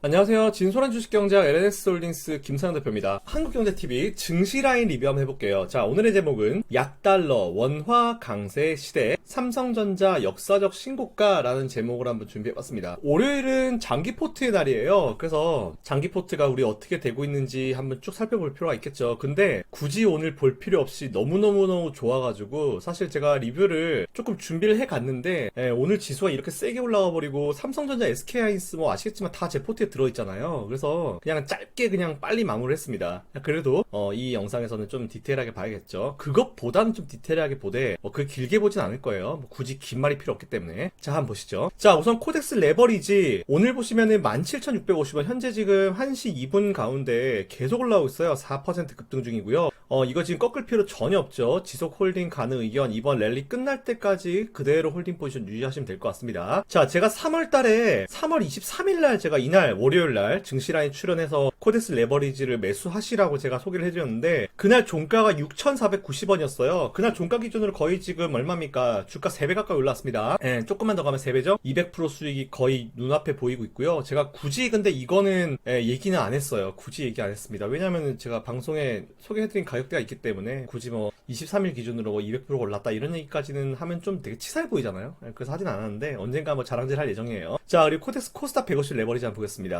안녕하세요. 진솔한 주식경제학 LNS홀딩스 김상현 대표입니다. 한국경제TV 증시라인 리뷰 한번 해볼게요. 자, 오늘의 제목은 약달러 원화 강세 시대 삼성전자 역사적 신고가라는 제목을 한번 준비해봤습니다. 월요일은 장기포트의 날이에요. 그래서 장기포트가 우리 어떻게 되고 있는지 한번 쭉 살펴볼 필요가 있겠죠. 근데 굳이 오늘 볼 필요 없이 너무너무 좋아가지고 사실 제가 리뷰를 조금 준비를 해갔는데 오늘 지수가 이렇게 세게 올라와 버리고 삼성전자, SK하이닉스 뭐 아시겠지만 다 제 포트에 들어있잖아요. 그래서 그냥 짧게 그냥 빨리 마무리를 했습니다. 그래도 이 영상에서는 좀 디테일하게 봐야겠죠. 그것보다는 좀 디테일하게 보되 그 길게 보진 않을 거예요. 뭐 굳이 긴 말이 필요 없기 때문에. 자, 한번 보시죠. 자, 우선 코덱스 레버리지 오늘 보시면은 17,650원, 현재 지금 1시 2분 가운데 계속 올라오고 있어요. 4% 급등 중이고요. 이거 지금 꺾을 필요 전혀 없죠. 지속 홀딩 가능 의견, 이번 랠리 끝날 때까지 그대로 홀딩 포지션 유지하시면 될 것 같습니다. 자, 제가 3월 23일 날 제가 이날 월요일 날 증시라인 출연해서 코덱스 레버리지를 매수하시라고 제가 소개를 해드렸는데, 그날 종가가 6,490원이었어요. 그날 종가 기준으로 거의 지금 얼마입니까? 주가 3배 가까이 올랐습니다. 조금만 더 가면 3배죠? 200% 수익이 거의 눈앞에 보이고 있고요. 제가 굳이 근데 이거는 얘기는 안 했어요. 굳이 얘기 안 했습니다. 왜냐면 제가 방송에 소개해드린 가격대가 있기 때문에 굳이 뭐 23일 기준으로 200% 올랐다 이런 얘기까지는 하면 좀 되게 치사해 보이잖아요. 그래서 하진 않았는데 언젠가 뭐 자랑질 할 예정이에요. 자, 그리고 코덱스 코스닥 150 레버리지 한번 보겠습니다.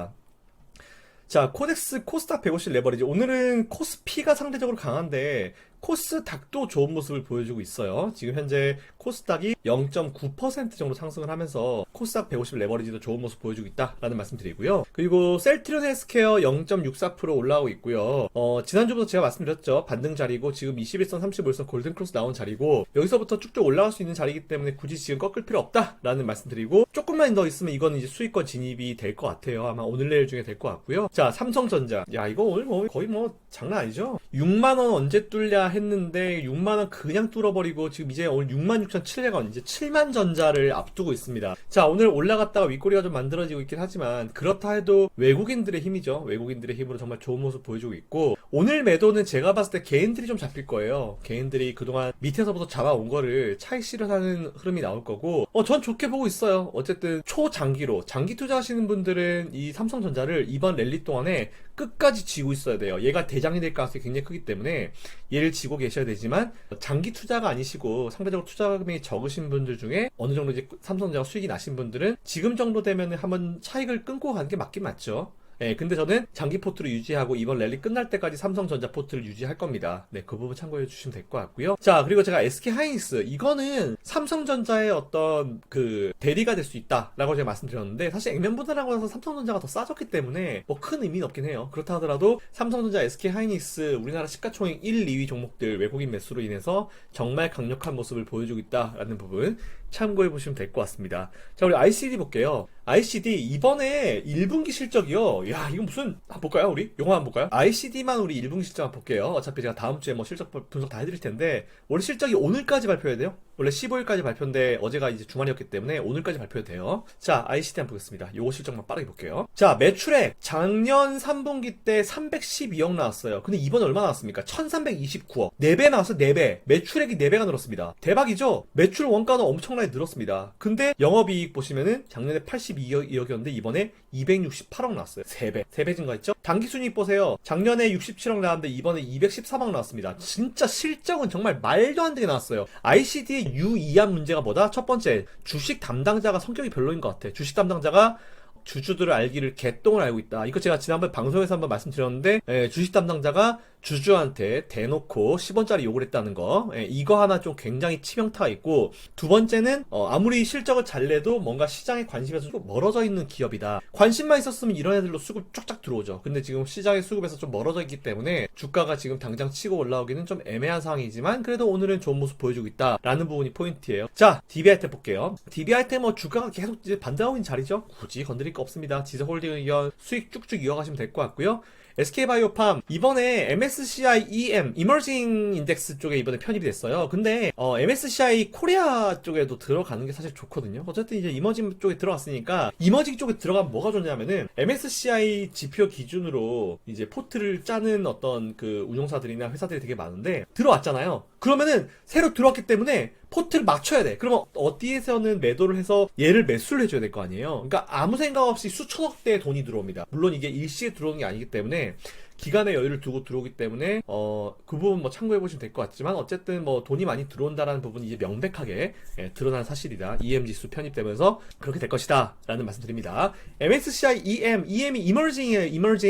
자, 코덱스 코스닥 150 레버리지. 오늘은 코스피가 상대적으로 강한데 코스닥도 좋은 모습을 보여주고 있어요. 지금 현재 코스닥이 0.9% 정도 상승을 하면서 코스닥 150 레버리지도 좋은 모습 보여주고 있다라는 말씀 드리고요. 그리고 셀트리온 헬스케어 0.64% 올라오고 있고요. 지난주부터 제가 말씀드렸죠. 반등 자리고 지금 21선, 35일선 골든크로스 나온 자리고 여기서부터 쭉쭉 올라갈 수 있는 자리이기 때문에 굳이 지금 꺾을 필요 없다라는 말씀 드리고, 조금만 더 있으면 이거는 이제 수익권 진입이 될 것 같아요. 아마 오늘 내일 중에 될 것 같고요. 자, 삼성전자. 야, 이거 오늘 뭐 거의 뭐 장난 아니죠? 6만원 언제 뚫냐 했는데 6만원 그냥 뚫어버리고 지금 이제 오늘 66,700원, 이제 7만 전자를 앞두고 있습니다. 자, 오늘 올라갔다가 윗꼬리가 좀 만들어지고 있긴 하지만 그렇다 해도 외국인들의 힘이죠. 외국인들의 힘으로 정말 좋은 모습 보여주고 있고, 오늘 매도는 제가 봤을 때 개인들이 좀 잡힐 거예요. 개인들이 그동안 밑에서부터 잡아온 거를 차익 실현하는 흐름이 나올 거고, 전 좋게 보고 있어요. 어쨌든 초장기로 장기 투자하시는 분들은 이 삼성전자를 이번 랠리 동안에 끝까지 쥐고 있어야 돼요. 얘가 대장이 될 가능성이 굉장히 크기 때문에 얘를 쥐고 계셔야 되지만, 장기 투자가 아니시고 상대적으로 투자금이 적으신 분들 중에 어느 정도 이제 삼성전자가 수익이 나신 분들은 지금 정도 되면 한번 차익을 끊고 가는 게 맞긴 맞죠. 근데 저는 장기 포트를 유지하고 이번 랠리 끝날 때까지 삼성전자 포트를 유지할 겁니다. 그 부분 참고해 주시면 될 것 같고요. 자, 그리고 제가 SK하이닉스, 이거는 삼성전자의 어떤 그 대리가 될 수 있다라고 제가 말씀드렸는데, 사실 액면 분할하고 나서 삼성전자가 더 싸졌기 때문에 뭐 큰 의미는 없긴 해요. 그렇다 하더라도 삼성전자, SK하이닉스 우리나라 시가총액 1, 2위 종목들 외국인 매수로 인해서 정말 강력한 모습을 보여주고 있다라는 부분 참고해 보시면 될 것 같습니다. 자, 우리 ICD 볼게요. ICD 이번에 1분기 실적이요. 야, 이건 무슨, 볼까요? 우리 용어 한번 볼까요? ICD만 우리 1분기 실적 한번 볼게요. 어차피 제가 다음 주에 뭐 실적 분석 다 해드릴 텐데, 원래 실적이 오늘까지 발표해야 돼요. 원래 15일까지 발표인데 어제가 이제 주말이었기 때문에 오늘까지 발표해도 돼요. 자, ICD 한번 보겠습니다. 요거 실적만 빠르게 볼게요. 자, 매출액 작년 3분기 때 312억 나왔어요. 근데 이번에 얼마 나왔습니까? 1329억. 4배 나왔어요. 4배. 매출액이 4배가 늘었습니다. 대박이죠? 매출 원가는 엄청나게 늘었습니다. 근데 영업이익 보시면은 작년에 82억이었는데 이번에 268억 나왔어요. 3배. 3배 증가했죠? 당기순이익 보세요. 작년에 67억 나왔는데 이번에 213억 나왔습니다. 진짜 실적은 정말 말도 안 되게 나왔어요. ICD의 유의한 문제가 뭐다? 첫 번째, 주식 담당자가 성격이 별로인 것 같아. 주식 담당자가 주주들을 알기를 개똥을 알고 있다. 이거 제가 지난번 방송에서 한번 말씀드렸는데, 주식 담당자가 주주한테 대놓고 10원짜리 욕을 했다는 거, 이거 하나 좀 굉장히 치명타가 있고, 두 번째는 아무리 실적을 잘 내도 뭔가 시장의 관심에서 좀 멀어져 있는 기업이다. 관심만 있었으면 이런 애들로 수급 쫙쫙 들어오죠. 근데 지금 시장의 수급에서 좀 멀어져 있기 때문에 주가가 지금 당장 치고 올라오기는 좀 애매한 상황이지만 그래도 오늘은 좋은 모습 보여주고 있다라는 부분이 포인트예요. 자, DB아이템 볼게요. DB아이템 뭐 주가가 계속 이제 반등하고 있는 자리죠. 굳이 건드릴 거 없습니다. 지속홀딩 의견 수익 쭉쭉 이어가시면 될 것 같고요. SK바이오팜 이번에 MSCI EM 이머징 인덱스 쪽에 이번에 편입이 됐어요. 근데 MSCI 코리아 쪽에도 들어가는 게 사실 좋거든요. 어쨌든 이제 이머징 쪽에 들어갔으니까, 이머징 쪽에 들어가면 뭐가 좋냐면은 MSCI 지표 기준으로 이제 포트를 짜는 어떤 그 운용사들이나 회사들이 되게 많은데 들어왔잖아요. 그러면은 새로 들어왔기 때문에 포트를 맞춰야 돼. 그러면 어디에서는 매도를 해서 얘를 매수를 해줘야 될 거 아니에요. 그러니까 아무 생각 없이 수천억 대의 돈이 들어옵니다. 물론 이게 일시에 들어오는 게 아니기 때문에 기간의 여유를 두고 들어오기 때문에 그 부분 뭐 참고해 보시면 될 것 같지만 어쨌든 뭐 돈이 많이 들어온다라는 부분이 이제 명백하게 드러난 사실이다. EM 지수 편입되면서 그렇게 될 것이다 라는 말씀드립니다. MSCI EM이 이머징이에요.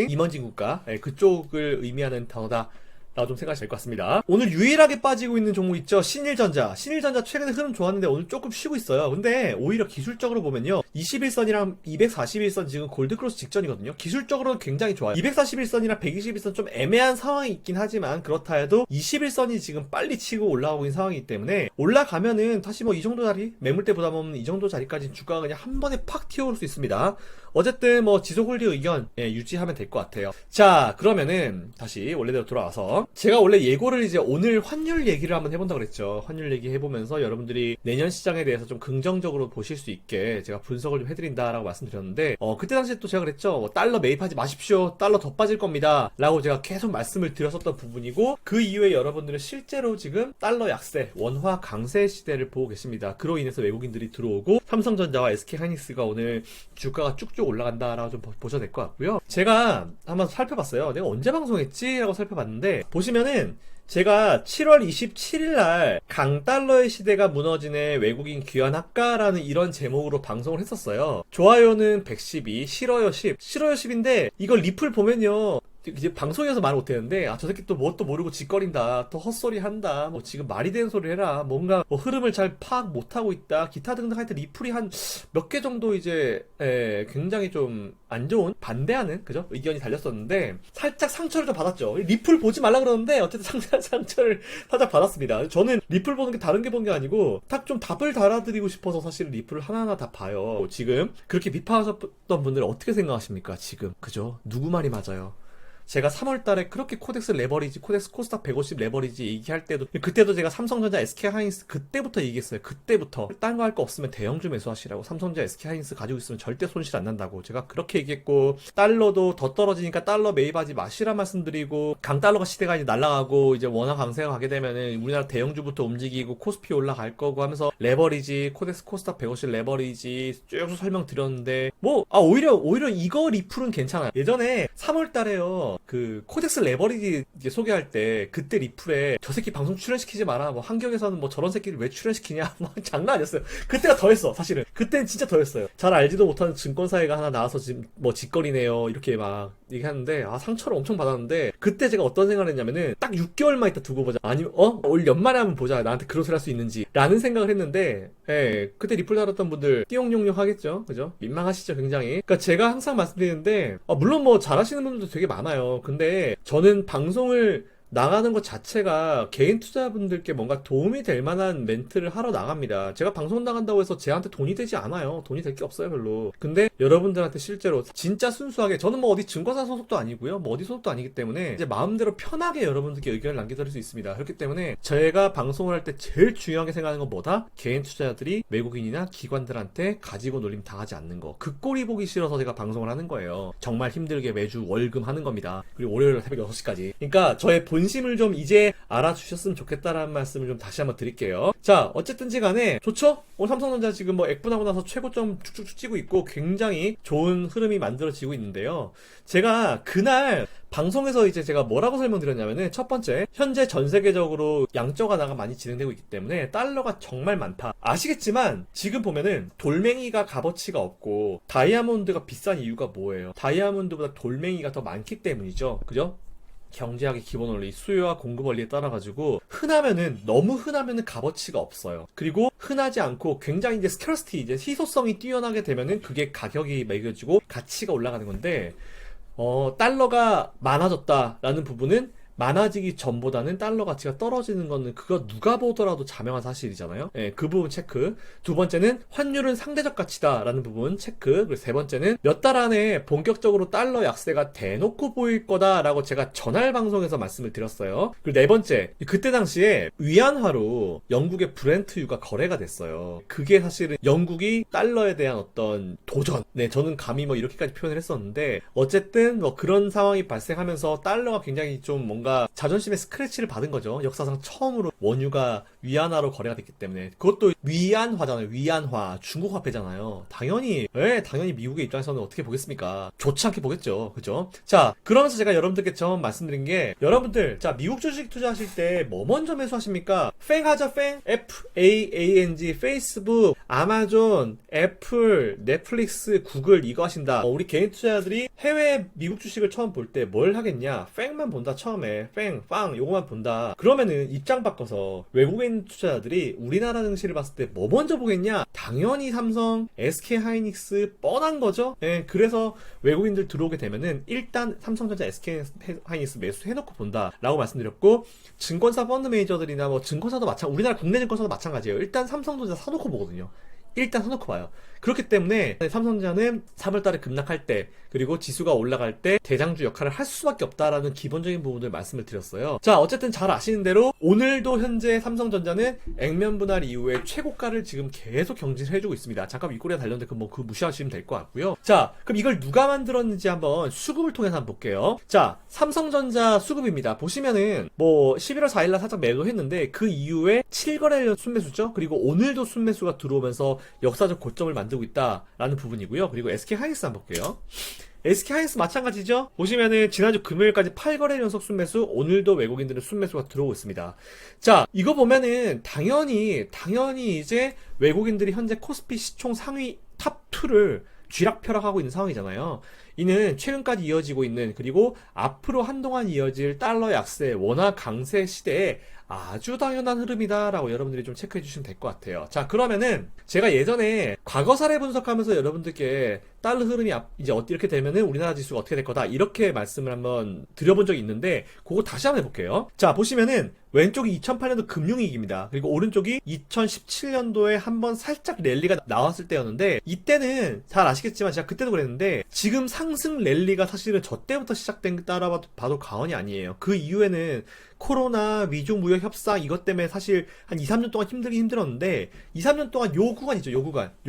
이머징 국가, 그쪽을 의미하는 단어다 라고 좀 생각하실 것 같습니다. 오늘 유일하게 빠지고 있는 종목 있죠? 신일전자 최근에 흐름 좋았는데 오늘 조금 쉬고 있어요. 근데 오히려 기술적으로 보면요, 21선이랑 241선 지금 골드크로스 직전이거든요. 기술적으로 굉장히 좋아요. 241선이랑 121선 좀 애매한 상황이 있긴 하지만 그렇다 해도 21선이 지금 빨리 치고 올라오고 있는 상황이기 때문에 올라가면은 다시 뭐 이 정도 자리, 매물대 부담 없는 이 정도 자리까지 주가가 그냥 한 번에 팍 튀어오를 수 있습니다. 어쨌든 뭐 지속 홀딩 의견 유지하면 될 것 같아요. 자, 그러면은 다시 원래대로 돌아와서 제가 원래 예고를 이제 오늘 환율 얘기를 한번 해본다고 그랬죠. 환율 얘기 해보면서 여러분들이 내년 시장에 대해서 좀 긍정적으로 보실 수 있게 제가 분석을 좀 해드린다라고 말씀드렸는데 그때 당시에 또 제가 그랬죠. 달러 매입하지 마십시오. 달러 더 빠질 겁니다 라고 제가 계속 말씀을 드렸었던 부분이고, 그 이후에 여러분들은 실제로 지금 달러 약세, 원화 강세 시대를 보고 계십니다. 그로 인해서 외국인들이 들어오고 삼성전자와 SK하이닉스가 오늘 주가가 쭉쭉 올라간다라고 좀 보셔도 될 것 같고요. 제가 한번 살펴봤어요. 내가 언제 방송했지? 라고 살펴봤는데 보시면은 제가 7월 27일 날 강달러의 시대가 무너지네 외국인 귀환할까라는 이런 제목으로 방송을 했었어요. 좋아요는 112, 싫어요 10. 싫어요 10인데 이걸 리플 보면요, 이제 방송에서 말 못했는데 저 새끼 또 뭣도 모르고 짓거린다, 또 헛소리 한다, 뭐 지금 말이 되는 소리 해라, 뭔가 뭐 흐름을 잘 파악 못하고 있다, 기타 등등. 하여튼 리플이 한 몇 개 정도 이제 굉장히 좀 안 좋은 반대하는 그죠 의견이 달렸었는데 살짝 상처를 좀 받았죠. 리플 보지 말라 그러는데 어쨌든 상처를 살짝 받았습니다. 저는 리플 보는 게 다른 게 본 게 아니고 딱 좀 답을 달아드리고 싶어서 사실 리플을 하나하나 다 봐요. 지금 그렇게 비판하셨던 분들 어떻게 생각하십니까? 지금 그죠? 누구 말이 맞아요? 제가 3월달에 그렇게 코덱스 레버리지, 코스닥 150 레버리지 얘기할 때도, 그때도 제가 삼성전자, SK하이닉스 그때부터 얘기했어요. 그때부터 딴 거 할 거 없으면 대형주 매수하시라고, 삼성전자, SK하이닉스 가지고 있으면 절대 손실 안 난다고 제가 그렇게 얘기했고, 달러도 더 떨어지니까 달러 매입하지 마시라 말씀드리고, 강달러가 시대가 이제 날아가고 이제 원화 강세가 가게 되면은 우리나라 대형주부터 움직이고 코스피 올라갈 거고 하면서 레버리지, 코덱스 코스닥 150 레버리지 쭉 설명드렸는데 오히려 이거 리플은 괜찮아요. 예전에 3월달에요, 그 코덱스 레버리지 이제 소개할 때 그때 리플에 저 새끼 방송 출연시키지 마라, 뭐 환경에서는 뭐 저런 새끼를 왜 출연시키냐, 뭐 장난 아니었어요. 그때가 더했어. 사실은 그때는 진짜 더했어요. 잘 알지도 못하는 증권사회가 하나 나와서 지금 뭐 짓거리네요 이렇게 막 얘기하는데 상처를 엄청 받았는데, 그때 제가 어떤 생각을 했냐면은 딱 6개월만 있다 두고 보자, 아니면 올 연말에 한번 보자, 나한테 그런 소리 할 수 있는지 라는 생각을 했는데, 그때 리플 달았던 분들 띠용용용 하겠죠. 그죠? 민망하시죠 굉장히. 그러니까 제가 항상 말씀드리는데 물론 뭐 잘하시는 분들도 되게 많아요. 근데 저는 방송을 나가는 것 자체가 개인 투자분들께 뭔가 도움이 될 만한 멘트를 하러 나갑니다. 제가 방송 나간다고 해서 쟤한테 돈이 되지 않아요. 돈이 될 게 없어요 별로. 근데 여러분들한테 실제로 진짜 순수하게, 저는 뭐 어디 증권사 소속도 아니고요, 뭐 어디 소속도 아니기 때문에 이제 마음대로 편하게 여러분들께 의견을 남겨드릴 수 있습니다. 그렇기 때문에 제가 방송을 할 때 제일 중요하게 생각하는 건 뭐다? 개인 투자자들이 외국인이나 기관들한테 가지고 놀림 당하지 않는 거. 그 꼴이 보기 싫어서 제가 방송을 하는 거예요. 정말 힘들게 매주 월금 하는 겁니다. 그리고 월요일 새벽 6시까지. 그러니까 저의 본심을 좀 이제 알아주셨으면 좋겠다라는 말씀을 좀 다시 한번 드릴게요. 자, 어쨌든지 간에 좋죠? 오늘 삼성전자 지금 뭐 액분하고 나서 최고점 쭉쭉 찌고 있고 굉장히 좋은 흐름이 만들어지고 있는데요. 제가 그날 방송에서 이제 제가 뭐라고 설명드렸냐면은, 첫 번째, 현재 전 세계적으로 양적 완화가 많이 진행되고 있기 때문에 달러가 정말 많다. 아시겠지만 지금 보면은 돌멩이가 값어치가 없고 다이아몬드가 비싼 이유가 뭐예요? 다이아몬드보다 돌멩이가 더 많기 때문이죠. 그죠? 경제학의 기본 원리, 수요와 공급 원리에 따라 가지고 너무 흔하면은 값어치가 없어요. 그리고 흔하지 않고 굉장히 이제 스캐러시티, 이제 희소성이 뛰어나게 되면은 그게 가격이 매겨지고 가치가 올라가는 건데, 달러가 많아졌다라는 부분은 많아지기 전보다는 달러 가치가 떨어지는 거는 그거 누가 보더라도 자명한 사실이잖아요. 그 부분 체크. 두 번째는 환율은 상대적 가치다라는 부분 체크. 그리고 세 번째는 몇 달 안에 본격적으로 달러 약세가 대놓고 보일 거다라고 제가 전날 방송에서 말씀을 드렸어요. 그리고 네 번째, 그때 당시에 위안화로 영국의 브렌트유가 거래가 됐어요. 그게 사실은 영국이 달러에 대한 어떤 도전. 저는 감히 뭐 이렇게까지 표현을 했었는데, 어쨌든 뭐 그런 상황이 발생하면서 달러가 굉장히 좀 뭔가 뭔가 자존심의 스크래치를 받은 거죠. 역사상 처음으로 원유가 위안화로 거래가 됐기 때문에. 그것도 위안화잖아요. 위안화. 중국 화폐잖아요. 당연히 미국의 입장에서는 어떻게 보겠습니까? 좋지 않게 보겠죠. 그죠? 자, 그러면서 제가 여러분들께 처음 말씀드린 게, 여러분들, 자, 미국 주식 투자하실 때 뭐 먼저 매수하십니까? 팽 하죠, 팽? FAANG, 페이스북, 아마존, 애플, 넷플릭스, 구글 이거 하신다. 우리 개인 투자자들이 해외 미국 주식을 처음 볼 때 뭘 하겠냐? 팽만 본다, 처음에. 팽, 빵, 요거만 본다. 그러면은 입장 바꿔서 외국인 투자자들이 우리나라 증시를 봤을 때 뭐 먼저 보겠냐? 당연히 삼성, SK 하이닉스 뻔한 거죠? 예, 그래서 외국인들 들어오게 되면은 일단 삼성전자, SK 하이닉스 매수해놓고 본다 라고 말씀드렸고, 증권사 펀드 매니저들이나 뭐 증권사도 우리나라 국내 증권사도 마찬가지예요. 일단 삼성전자 사놓고 보거든요. 일단 사놓고 봐요. 그렇기 때문에 삼성전자는 3월달에 급락할 때, 그리고 지수가 올라갈 때 대장주 역할을 할 수밖에 없다라는 기본적인 부분을 말씀을 드렸어요. 자, 어쨌든 잘 아시는 대로 오늘도 현재 삼성전자는 액면 분할 이후에 최고가를 지금 계속 경신을 해주고 있습니다. 잠깐 윗꼬리가 달렸는데 그 무시하시면 될 것 같고요. 자, 그럼 이걸 누가 만들었는지 한번 수급을 통해서 한번 볼게요. 자, 삼성전자 수급입니다. 보시면은 뭐 11월 4일날 살짝 매도했는데 그 이후에 7거래일 순매수죠. 그리고 오늘도 순매수가 들어오면서 역사적 고점을 만들고 있다라는 부분이고요. 그리고 SK 하이닉스 한번 볼게요. SK 하이닉스 마찬가지죠. 보시면은 지난주 금요일까지 8거래 연속 순매수, 오늘도 외국인들의 순매수가 들어오고 있습니다. 자, 이거 보면은 당연히 이제 외국인들이 현재 코스피 시총 상위 탑2를 쥐락펴락하고 있는 상황이잖아요. 이는 최근까지 이어지고 있는, 그리고 앞으로 한동안 이어질 달러 약세, 원화 강세 시대에 아주 당연한 흐름이다라고 여러분들이 좀 체크해 주시면 될 것 같아요. 자, 그러면은 제가 예전에 과거 사례 분석하면서 여러분들께 달러 흐름이 이제 이렇게 되면은 우리나라 지수가 어떻게 될 거다 이렇게 말씀을 한번 드려본 적이 있는데, 그거 다시 한번 해볼게요. 자, 보시면은 왼쪽이 2008년도 금융위기입니다. 그리고 오른쪽이 2017년도에 한번 살짝 랠리가 나왔을 때였는데, 이때는 잘 아시겠지만 제가 그때도 그랬는데, 지금 상승 랠리가 사실은 저 때부터 시작된 따라 봐도 과언이 아니에요. 그 이후에는 코로나, 미중 무역 협상 이것 때문에 사실 한 2, 3년 동안 힘들었는데, 2, 3년 동안 요 구간이죠, 요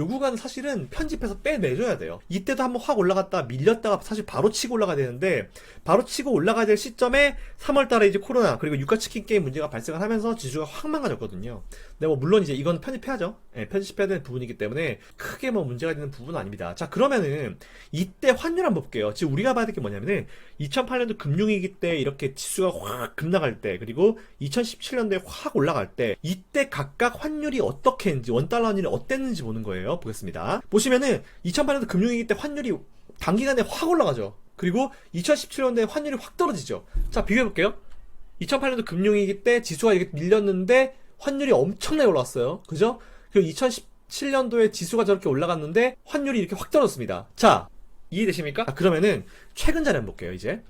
구간은 사실은 편집해서 빼내줘야 돼요. 이때도 한번 확 올라갔다가 밀렸다가 사실 바로 치고 올라가야 되는데, 바로 치고 올라가야 될 시점에 3월달에 이제 코로나 그리고 유가치킨 게임 문제가 발생을 하면서 지수가 확 망가졌거든요. 근데 뭐 물론 이제 이건 편집해야죠. 예, 편집해야 되는 부분이기 때문에 크게 뭐 문제가 되는 부분은 아닙니다. 자, 그러면은 이때 환율 한번 볼게요. 지금 우리가 봐야 될 게 뭐냐면은 2008년도 금융위기 때 이렇게 지수가 확 급락할 때, 그리고 2017년도에 확 올라갈 때, 이때 각각 환율이 어떻게 했는지, 원달러 환율이 어땠는지 보는 거예요. 보겠습니다. 보시면은 2008년도 금융위기 때 환율이 단기간에 확 올라가죠. 그리고 2017년도에 환율이 확 떨어지죠. 자, 비교해볼게요. 2008년도 금융위기 때 지수가 이렇게 밀렸는데 환율이 엄청나게 올라왔어요. 그죠? 그리고 2017년도에 지수가 저렇게 올라갔는데 환율이 이렇게 확 떨어졌습니다. 자, 이해되십니까? 그러면은 최근 자료 한번 볼게요, 이제.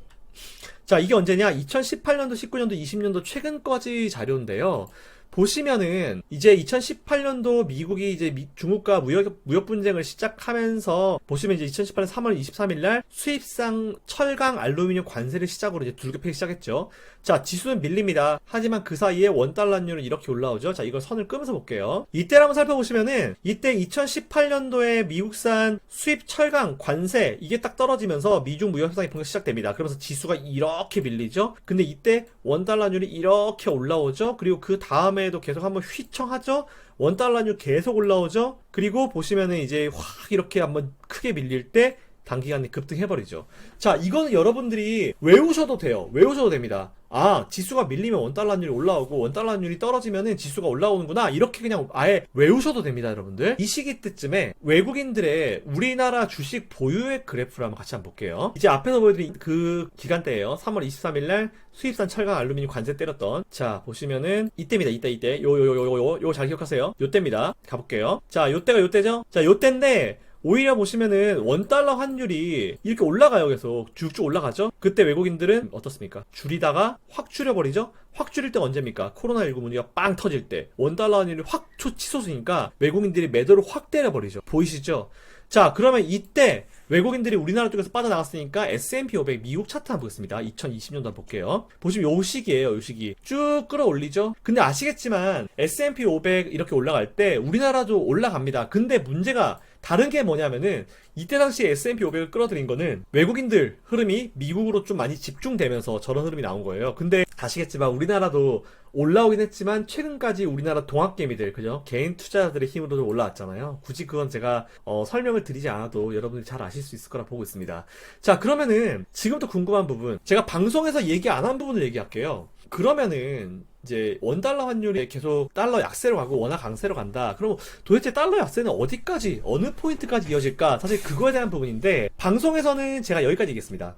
자, 이게 언제냐? 2018년도, 19년도, 20년도 최근 거지 자료인데요. 보시면은 이제 2018년도 미국이 이제 중국과 무역 분쟁을 시작하면서, 보시면 이제 2018년 3월 23일 날 수입상 철강 알루미늄 관세를 시작으로 이제 두들겨패기 시작했죠. 자, 지수는 밀립니다. 하지만 그 사이에 원달러율은 이렇게 올라오죠. 자, 이걸 선을 끄면서 볼게요. 이때를 한번 살펴보시면은, 이때 2018년도에 미국산 수입 철강 관세 이게 딱 떨어지면서 미중 무역 협상이 본격 시작됩니다. 그러면서 지수가 이렇게 밀리죠. 근데 이때 원달러율이 이렇게 올라오죠. 그리고 그 다음에도 계속 한번 휘청하죠. 원달러율 계속 올라오죠. 그리고 보시면은 이제 확 이렇게 한번 크게 밀릴 때 단기간에 급등해버리죠. 자, 이거는 여러분들이 외우셔도 돼요. 외우셔도 됩니다. 아, 지수가 밀리면 원달러 환율이 올라오고 원달러 환율이 떨어지면은 지수가 올라오는구나, 이렇게 그냥 아예 외우셔도 됩니다. 여러분들, 이 시기 때쯤에 외국인들의 우리나라 주식 보유액 그래프를 한번 같이 한번 볼게요. 이제 앞에서 보여드린 그 기간대예요. 3월 23일 날 수입산 철강 알루미늄 관세 때렸던, 자, 보시면은 이때입니다. 이때 요 잘 기억하세요. 요때입니다. 가볼게요. 자, 요때가 요때죠. 자, 요때인데 오히려 보시면은 원달러 환율이 이렇게 올라가요. 계속 쭉쭉 올라가죠. 그때 외국인들은 어떻습니까? 줄이다가 확 줄여버리죠. 확 줄일 때가 언제입니까? 코로나19 문제가 빵 터질 때 원달러 환율이 확 치솟으니까 외국인들이 매도를 확 때려버리죠. 보이시죠? 자, 그러면 이때 외국인들이 우리나라 쪽에서 빠져나갔으니까 S&P 500 미국 차트 한번 보겠습니다. 2020년도 한번 볼게요. 보시면 요 시기예요. 요 시기 쭉 끌어올리죠. 근데 아시겠지만 S&P 500 이렇게 올라갈 때 우리나라도 올라갑니다. 근데 문제가 다른 게 뭐냐면은 이때 당시 S&P 500을 끌어들인 거는 외국인들 흐름이 미국으로 좀 많이 집중되면서 저런 흐름이 나온 거예요. 근데 아시겠지만 우리나라도 올라오긴 했지만 최근까지 우리나라 동학개미들, 그죠? 개인 투자자들의 힘으로 좀 올라왔잖아요. 굳이 그건 제가 설명을 드리지 않아도 여러분들이 잘 아실 수 있을 거라 보고 있습니다. 자, 그러면은 지금부터 궁금한 부분, 제가 방송에서 얘기 안 한 부분을 얘기할게요. 그러면은 이제 원달러 환율이 계속 달러 약세로 가고 원화 강세로 간다. 그럼 도대체 달러 약세는 어디까지, 어느 포인트까지 이어질까? 사실 그거에 대한 부분인데, 방송에서는 제가 여기까지 얘기했습니다.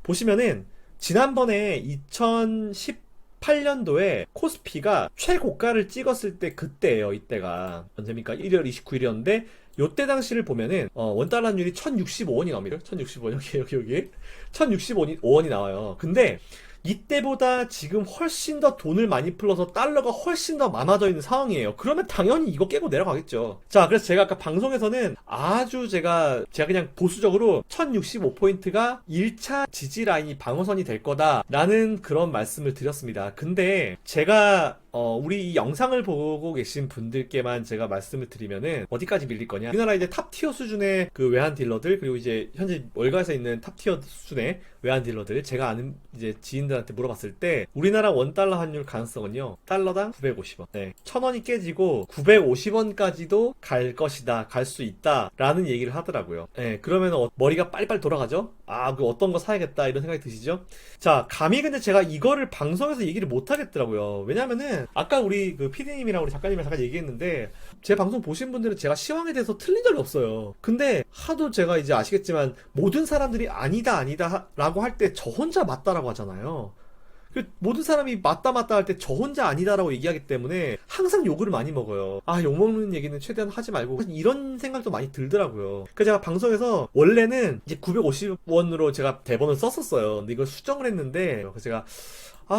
보시면은 지난번에 2018년도에 코스피가 최고가를 찍었을 때 그때예요. 이때가 언제입니까? 1월 29일이었는데 요때 당시를 보면은 원달러 환율이 1065원이 나옵니다. 1065원 여기 1065원이 나와요. 근데 이때보다 지금 훨씬 더 돈을 많이 풀어서 달러가 훨씬 더 많아져 있는 상황이에요. 그러면 당연히 이거 깨고 내려가겠죠. 자, 그래서 제가 아까 방송에서는 아주 제가 그냥 보수적으로 1065포인트가 1차 지지 라인이 방어선이 될 거다라는 그런 말씀을 드렸습니다. 근데 제가 우리 이 영상을 보고 계신 분들께만 제가 말씀을 드리면은 어디까지 밀릴 거냐? 우리나라 이제 탑티어 수준의 그 외환 딜러들, 그리고 이제 현재 월가에서 있는 탑티어 수준의 외환 딜러들, 제가 아는 이제 지인들한테 물어봤을 때 우리나라 원달러 환율 가능성은요, 달러당 950원. 네. 1000원이 깨지고 950원까지도 갈 것이다, 갈 수 있다 라는 얘기를 하더라고요. 네. 그러면 머리가 빨리빨리 돌아가죠? 아, 그 어떤 거 사야겠다 이런 생각이 드시죠? 자, 감히 근데 제가 이거를 방송에서 얘기를 못 하겠더라고요. 왜냐면은 아까 우리 그 PD님이랑 우리 작가님이랑 잠깐 얘기했는데, 제 방송 보신 분들은 제가 시황에 대해서 틀린 적이 없어요. 근데 하도 제가 이제 아시겠지만 모든 사람들이 아니다 라고 할 때 저 혼자 맞다라고 하잖아요. 모든 사람이 맞다 할 때 저 혼자 아니다라고 얘기하기 때문에 항상 욕을 많이 먹어요. 아, 욕먹는 얘기는 최대한 하지 말고, 이런 생각도 많이 들더라고요. 그래서 제가 방송에서 원래는 이제 950원으로 제가 대본을 썼었어요. 근데 이걸 수정을 했는데, 그래서 제가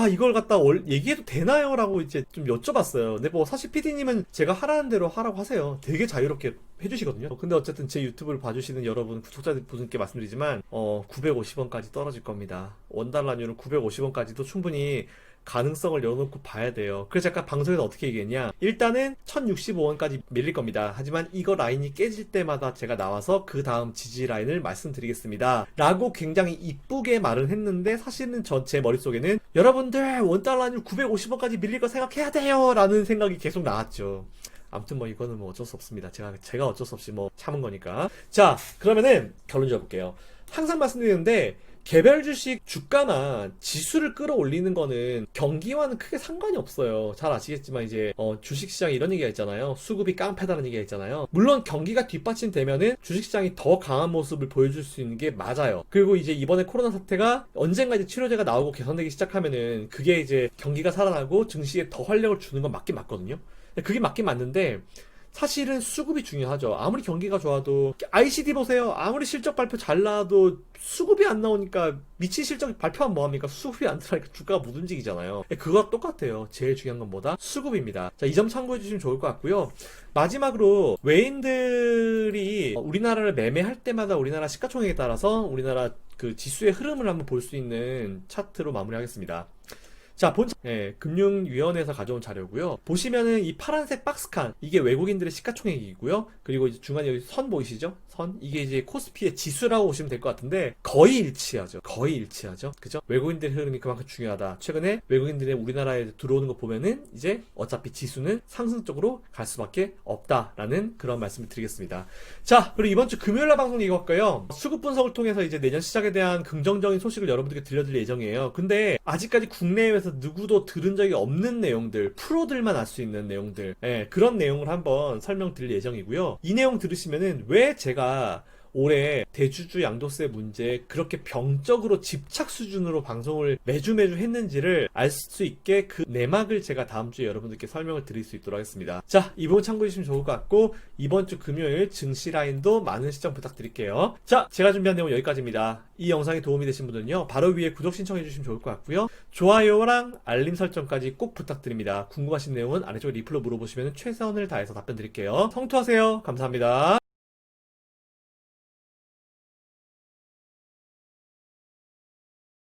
이걸 갖다 얘기해도 되나요? 라고 이제 좀 여쭤봤어요. 근데 뭐 사실 PD님은 제가 하라는 대로 하라고 하세요. 되게 자유롭게 해주시거든요. 근데 어쨌든 제 유튜브를 봐주시는 여러분, 구독자들 분께 말씀드리지만 950원까지 떨어질 겁니다. 원달러 환율은 950원까지도 충분히 가능성을 열어놓고 봐야 돼요. 그래서 아까 방송에서 어떻게 얘기했냐, 일단은 1065원까지 밀릴 겁니다. 하지만 이거 라인이 깨질 때마다 제가 나와서 그 다음 지지 라인을 말씀드리겠습니다 라고 굉장히 이쁘게 말을 했는데, 사실은 제 머릿속에는 여러분들 원달러 환율 950원까지 밀릴 거 생각해야 돼요 라는 생각이 계속 나왔죠. 아무튼 뭐 이거는 뭐 어쩔 수 없습니다. 제가 어쩔 수 없이 뭐 참은 거니까. 자, 그러면은 결론 잡을게요. 항상 말씀드리는데, 개별 주식 주가나 지수를 끌어올리는 거는 경기와는 크게 상관이 없어요. 잘 아시겠지만 이제 주식시장에 이런 얘기가 있잖아요. 수급이 깡패다는 얘기가 있잖아요. 물론 경기가 뒷받침되면은 주식시장이 더 강한 모습을 보여줄 수 있는 게 맞아요. 그리고 이제 이번에 코로나 사태가 언젠가 이제 치료제가 나오고 개선되기 시작하면은 그게 이제 경기가 살아나고 증시에 더 활력을 주는 건 맞긴 맞거든요. 그게 맞긴 맞는데, 사실은 수급이 중요하죠. 아무리 경기가 좋아도, ICD 보세요. 아무리 실적 발표 잘 나와도 수급이 안 나오니까, 미친 실적 발표하면 뭐합니까? 수급이 안 들어가니까 주가가 못 움직이잖아요. 그거와 똑같아요. 제일 중요한 건 뭐다? 수급입니다. 자, 이 점 참고해 주시면 좋을 것 같고요. 마지막으로 외인들이 우리나라를 매매할 때마다 우리나라 시가총액에 따라서 우리나라 그 지수의 흐름을 한번 볼 수 있는 차트로 마무리하겠습니다. 자, 금융위원회에서 가져온 자료고요. 보시면은 이 파란색 박스칸, 이게 외국인들의 시가총액이고요. 그리고 이제 중간에 여기 선 보이시죠? 선. 이게 이제 코스피의 지수라고 보시면 될 것 같은데, 거의 일치하죠. 그죠? 외국인들의 흐름이 그만큼 중요하다. 최근에 외국인들이 우리나라에 들어오는 거 보면은 이제 어차피 지수는 상승적으로 갈 수밖에 없다라는 그런 말씀을 드리겠습니다. 자, 그리고 이번 주 금요일날 방송 이거할까요? 수급 분석을 통해서 이제 내년 시작에 대한 긍정적인 소식을 여러분들께 들려드릴 예정이에요. 근데 아직까지 국내외에서 누구도 들은 적이 없는 내용들, 프로들만 알 수 있는 내용들, 그런 내용을 한번 설명드릴 예정이고요. 이 내용 들으시면은 왜 제가 올해 대주주 양도세 문제 그렇게 병적으로 집착 수준으로 방송을 매주 했는지를 알 수 있게 그 내막을 제가 다음 주에 여러분들께 설명을 드릴 수 있도록 하겠습니다. 자, 이 부분 참고해 주시면 좋을 것 같고, 이번 주 금요일 증시 라인도 많은 시청 부탁드릴게요. 자, 제가 준비한 내용 여기까지입니다. 이 영상이 도움이 되신 분들은요, 바로 위에 구독 신청해 주시면 좋을 것 같고요. 좋아요랑 알림 설정까지 꼭 부탁드립니다. 궁금하신 내용은 아래쪽 리플로 물어보시면 최선을 다해서 답변 드릴게요. 성투하세요. 감사합니다.